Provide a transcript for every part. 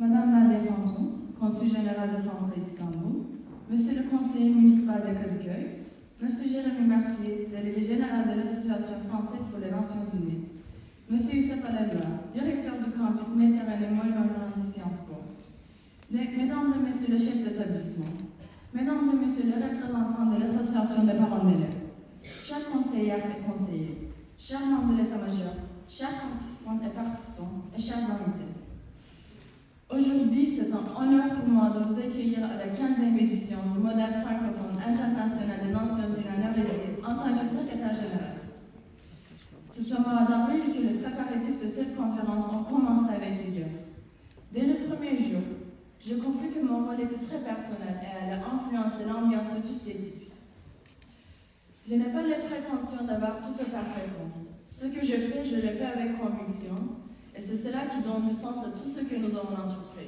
Madame Nadia Fanton, consul général de France à Istanbul, Monsieur le conseiller municipal de Kadıköy, Monsieur Jérémy Mercier, délégué général de l'Association française pour les Nations Unies, Monsieur Youssef Alagua, directeur du campus Méditerranée Moyen-Orient de Sciences Po, Mesdames et Messieurs les chefs d'établissement, Mesdames et Messieurs les représentants de l'Association des parents d'élèves, chers conseillères et conseillers, chers membres de l'état-major, chers participantes et participants, et chers invités. Aujourd'hui, c'est un honneur pour moi de vous accueillir à la 15e édition du modèle francophone international des Nations Unies à Norvège en tant que secrétaire général. C'est au mois d'avril que les préparatifs de cette conférence ont commencé avec vigueur. Dès le premier jour, j'ai compris que mon rôle était très personnel et allait influencer l'ambiance de toute l'équipe. Je n'ai pas les prétentions d'avoir tout fait parfaitement. Ce que je fais, je le fais avec conviction. Et c'est cela qui donne du sens à tout ce que nous avons entrepris.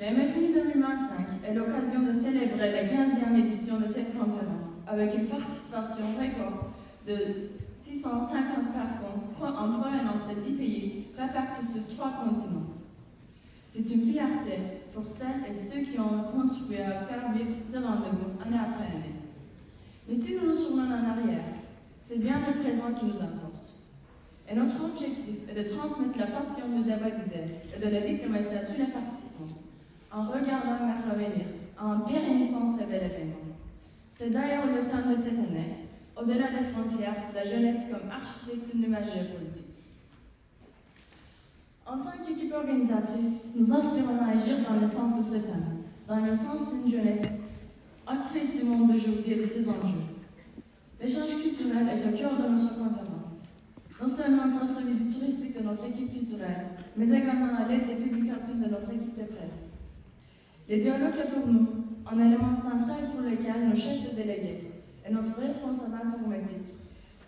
La MFI 2025 est l'occasion de célébrer la 15e édition de cette conférence, avec une participation record de 650 personnes en provenance de 10 pays répartis sur 3 continents. C'est une fierté pour celles et ceux qui ont contribué à faire vivre ce rendez-vous année après année. Mais si nous nous tournons en arrière, c'est bien le présent qui nous importe. Et notre objectif est de transmettre la passion du débat d'idées et de la diplomatie à tous les participants, en regardant vers l'avenir, en pérennisant ces bels événements. C'est d'ailleurs le thème de cette année, au-delà des frontières, la jeunesse comme architecte d'une image géopolitique. En tant qu'équipe organisatrice, nous aspirons à agir dans le sens de ce thème, dans le sens d'une jeunesse actrice du monde d'aujourd'hui et de ses enjeux. L'échange culturel est au cœur de notre conférence. Non seulement grâce aux visites touristiques de notre équipe culturelle, mais également à l'aide des publications de notre équipe de presse. Le dialogue est pour nous un élément central pour lequel nos chefs de délégués et notre responsable informatique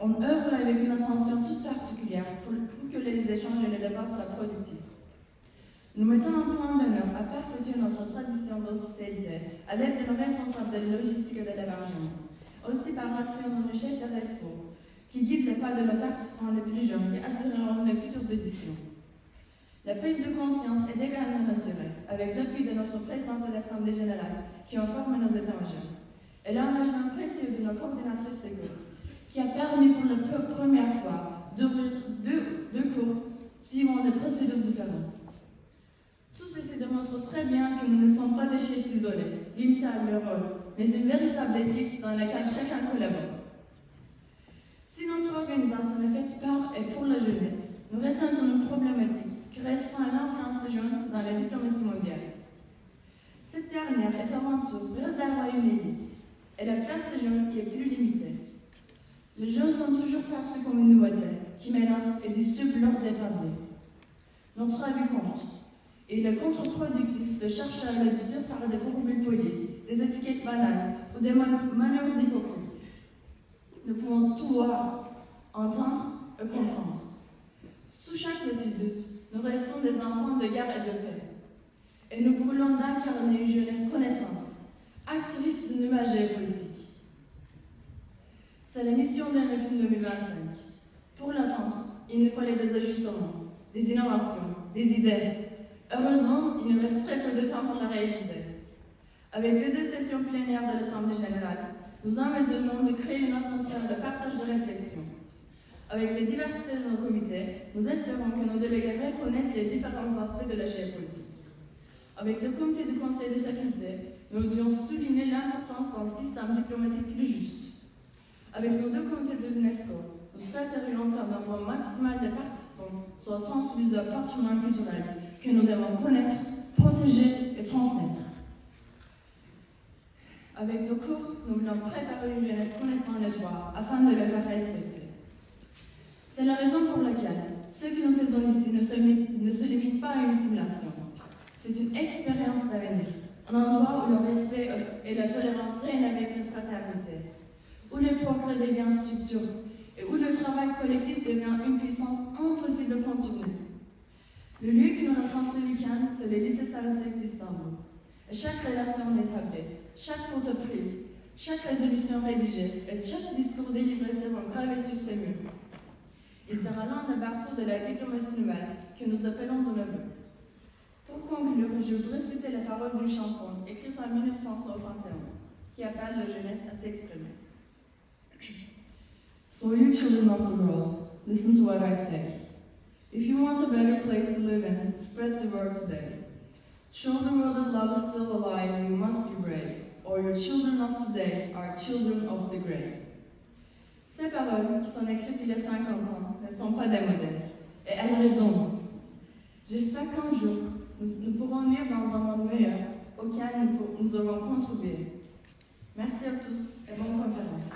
on œuvre avec une attention toute particulière pour que les échanges et les débats soient productifs. Nous mettons un point d'honneur à perpétuer notre tradition d'hospitalité à l'aide de nos responsables de la logistique et de l'hébergement, aussi par l'action de nos chefs de RESPO, qui guide les pas de nos participants les plus jeunes qui assureront les futures éditions. La prise de conscience est également assurée avec l'appui de notre présidente de l'Assemblée générale qui ont formé nos états-majors et l'engagement précieux de nos coordinatrices de cours qui a permis pour la première fois d'ouvrir deux cours suivant des procédures différentes. Tout ceci démontre très bien que nous ne sommes pas des chefs isolés, limités à leur rôle, mais une véritable équipe dans laquelle chacun collabore. Si notre organisation est faite par et pour la jeunesse, nous ressentons une problématique qui restreint l'influence des jeunes dans la diplomatie mondiale. Cette dernière est avant tout réservée à une élite, et la place des jeunes y est plus limitée. Les jeunes sont toujours perçus comme une nouveauté qui menace et disturbe l'ordre établi. Notre avis compte, et il est contre-productif de chercher à l'abusure par des formules polies, des étiquettes banales ou des manœuvres hypocrites. Nous pouvons tout voir, entendre et comprendre. Sous chaque petit doute, nous restons des enfants de guerre et de paix. Et nous brûlons d'incarner une jeunesse connaissante, actrice d'une image géopolitique. C'est la mission de MFI 2025. Pour l'atteindre, il nous fallait des ajustements, des innovations, des idées. Heureusement, il nous reste très peu de temps pour la réaliser. Avec les 2 sessions plénières de l'Assemblée générale, nous envisageons de créer une atmosphère de partage de réflexion. Avec les diversités de nos comités, nous espérons que nos délégués reconnaissent les différents aspects de la géopolitique. Avec le comité du Conseil de sécurité, nous devons souligner l'importance d'un système diplomatique plus juste. Avec nos 2 comités de l'UNESCO, nous souhaiterions qu'un nombre maximal de participants soit sensibilisés au patrimoine culturel que nous devons connaître, protéger et transmettre. Avec nos cours, nous voulons préparer une jeunesse connaissant le droit afin de le faire respecter. C'est la raison pour laquelle ce que nous faisons ici ne se limite pas à une simulation. C'est une expérience d'avenir, un endroit où le respect et la tolérance règnent avec la fraternité, où le progrès devient structure et où le travail collectif devient une puissance impossible à contourner. Le lieu qui nous rassemble ce week-end, c'est le lycée Sarısev d'Istanbul. Et chaque relation établie, chaque photo prise, chaque résolution rédigée et chaque discours délivré seront gravés sur ces murs. Il sera l'un des berceaux de la diplomatie nouvelle que nous appelons de nos voeux. Pour conclure, je voudrais citer les paroles d'une chanson écrite en 1971 qui appelle la jeunesse à s'exprimer. So you children of the world, listen to what I say. If you want a better place to live in, spread the word today. Show the world that love is still alive, you must be brave, or your children of today are children of the grave. Ces paroles, qui sont écrites il y a 50 ans, ne sont pas démodées, et elles résonnent. J'espère qu'un jour, nous pourrons vivre dans un monde meilleur auquel nous aurons contribué. Merci à tous et bonne conférence.